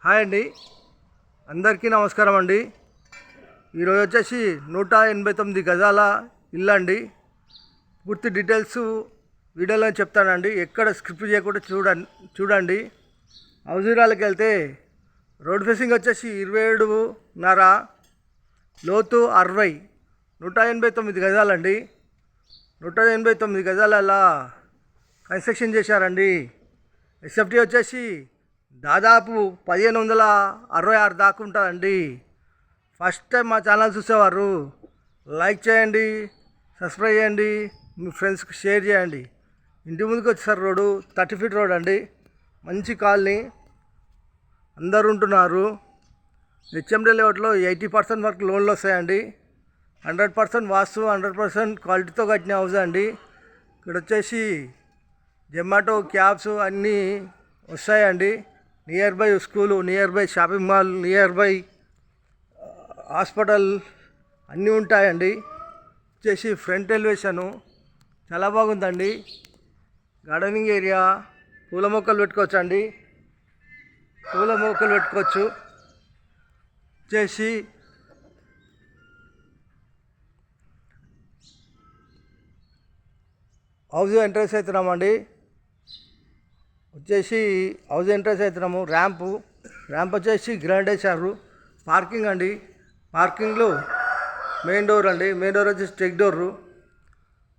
Hi అండి, అందరికీ నమస్కారం అండి. ఈరోజు వచ్చేసి 189 గజాల ఇల్లు అండి. పూర్తి డీటెయిల్స్ వీడియోలో చెప్తానండి. ఎక్కడ స్క్రిప్ట్ చేయకుండా చూడండి. హౌజీరాలకి వెళ్తే రోడ్ ఫేసింగ్ వచ్చేసి 27.5, లోతు 60, 189 గజాలండి. 189 గజాలలా కన్స్ట్రక్షన్ చేశారండి. ఎస్ఎఫ్టీ వచ్చేసి దాదాపు 1566 దాకా ఉంటుందండి. ఫస్ట్ టైం మా ఛానల్ చూసేవారు లైక్ చేయండి, సబ్స్క్రైబ్ చేయండి, మీ ఫ్రెండ్స్కి షేర్ చేయండి. ఇంటి ముందుకు వచ్చేసారు రోడ్డు 30 ఫీట్ రోడ్ అండి. మంచి కాలనీ, అందరు ఉంటున్నారు. హెచ్ఎండి లేఅవుట్లో 80% వరకు లోన్లు వస్తాయండి. 100% వాస్తు, 100% క్వాలిటీతో కట్టిన హౌస్ అండి. ఇక్కడ వచ్చేసి జొమాటో, క్యాబ్స్ అన్నీ వస్తాయండి. Near by school, near by shopping mall, near by hospital అన్నీ ఉంటాయండి. వచ్చేసి ఫ్రంట్ ఎలివేషను చాలా బాగుందండి. గార్డెనింగ్ ఏరియా, పూల మొక్కలు పెట్టుకోవచ్చు అండి. పూల మొక్కలు పెట్టుకోవచ్చు. వచ్చేసి హౌస్ ఎంట్రన్స్ అవుతున్నామండి. హౌస్ ఎంట్రన్స్ అవుతున్నాము. ర్యాంప్ వచ్చేసి గ్రాండ్ వేశారు. పార్కింగ్ అండి. పార్కింగ్లో మెయిన్ డోర్ అండి. మెయిన్ డోర్ వచ్చేసి టెక్ డోరు.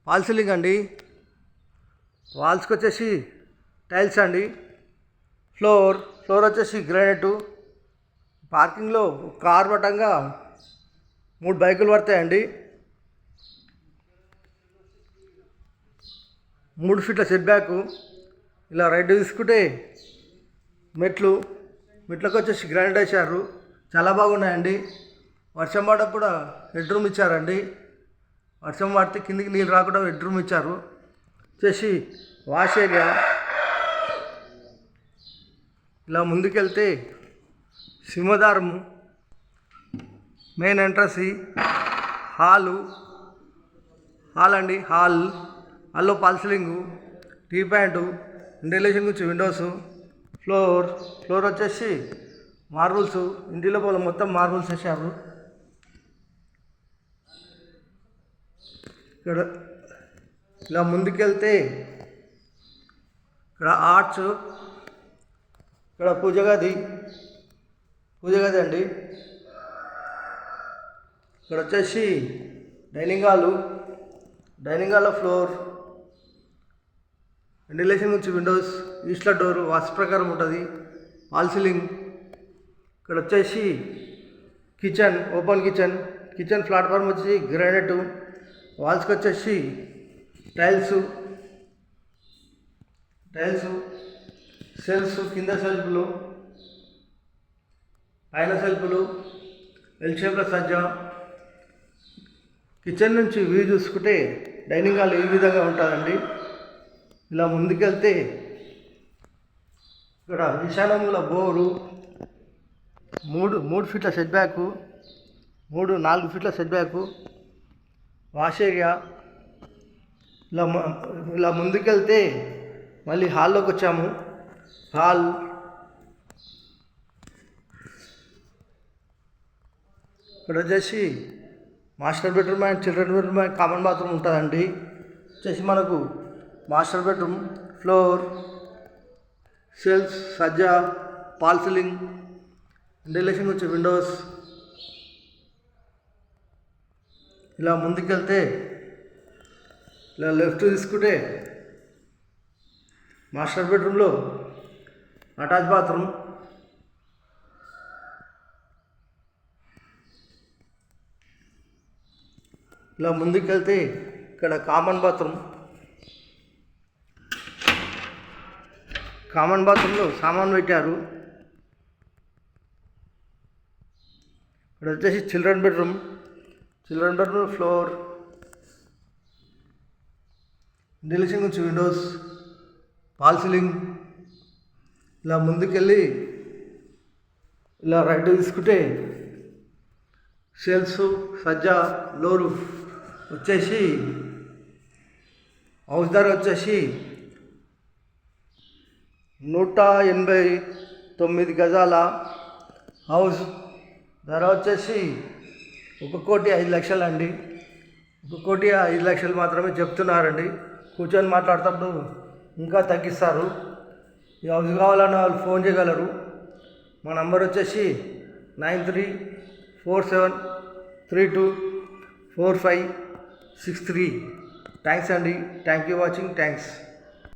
ఫాల్ సీలింగ్ అండి. వాల్స్కి వచ్చేసి టైల్స్ అండి. ఫ్లోర్ వచ్చేసి గ్రానైటు. పార్కింగ్లో కార్ పట్టంగా 3 బైకులు పడతాయండి. 3 ఫీట్ల సెట్ బ్యాక్. ఇలా రైట్ తీసుకుంటే మెట్లకు వచ్చేసి గ్రానైట్ వేశారు. చాలా బాగున్నాయండి. వర్షం పడప్పుడు కూడా హెడ్ రూమ్ ఇచ్చారండి. వర్షం పడితే కిందికి నీళ్ళు రాకుండా హెడ్ రూమ్ ఇచ్చారు. వచ్చేసి వాష్ ఏరియా. ఇలా ముందుకెళ్తే సింహద్వారము, మెయిన్ ఎంట్రన్స్, హాల్ అండి. హాల్లో fall ceiling, T pant, ventilation గురించి విండోస్, ఫ్లోర్ వచ్చేసి మార్బుల్స్. ఇంటి లోపల మొత్తం మార్బుల్స్ వేసారు. ఇక్కడ ఇలా ముందుకెళ్తే ఇక్కడ ఆర్చ్, ఇక్కడ పూజ గది అండి. ఇక్కడ వచ్చేసి డైనింగ్ హాల్లో ఫ్లోర్, వెంటిలేషన్ గురించి విండోస్, ఈస్ట్ల డోరు వాస్తు ప్రకారం ఉంటుంది. Fall ceiling. ఇక్కడ వచ్చేసి కిచెన్, ఓపెన్ కిచెన్ ప్లాట్ఫామ్ వచ్చి గ్రానైట్. వాల్స్కి వచ్చేసి టైల్స్, సెల్ఫ్స్, కింద సెల్ఫ్లు, పైన సెల్ఫ్లు, ఎల్ షేప్ల సజ్జ. కిచెన్ నుంచి వ్యూ చూసుకుంటే డైనింగ్ హాల్ ఈ విధంగా ఉంటుందండి. ఇలా ముందుకెళ్తే ఇక్కడ ఈశాన్యంలో బోరు, 3 ఫీట్ల సెట్ బ్యాకు, 4 ఫీట్ల సెట్ బ్యాకు, వాష్ ఏరియా. ఇలా ముందుకెళ్తే మళ్ళీ హాల్లోకి వచ్చాము. హాల్ ఇక్కడ వచ్చేసి master bedroom and children bedroom and common bathroom ఉంటుందండి. వచ్చేసి మనకు మాస్టర్ బెడ్రూమ్, ఫ్లోర్, సెల్ఫ్, సజ్జా, ఫాల్ సీలింగ్, వెంటిలేషన్ వచ్చే విండోస్. ఇలా ముందుకెళ్తే ఇలా లెఫ్ట్ తీసుకుంటే మాస్టర్ బెడ్రూమ్లో అటాచ్ బాత్రూమ్. ఇలా ముందుకెళ్తే ఇక్కడ కామన్ బాత్రూంలో సామాన్ పెట్టారు. ఇక్కడ వచ్చేసి చిల్డ్రన్ బెడ్రూమ్ ఫ్లోర్, వెంటిలేషన్ గురించి విండోస్, ఫాల్ సీలింగ్. ఇలా ముందుకెళ్ళి ఇలా రైట్ తీసుకుంటే సెల్ఫ్స్, సజ్జా, లోరు. వచ్చేసి హౌస్ ధర వచ్చేసి 189 9 గజాల హౌస్ ధర వచ్చేసి 1,05,00,000 అండి. 1,05,00,000 మాత్రమే చెప్తున్నారండి. కూర్చొని మాట్లాడేటప్పుడు ఇంకా తగ్గిస్తారు. ఈ హౌస్ కావాలన్న వాళ్ళు ఫోన్ చేయగలరు. మా నంబర్ వచ్చేసి 9347324563. థ్యాంక్స్ అండి. Thank you watching. థ్యాంక్స్.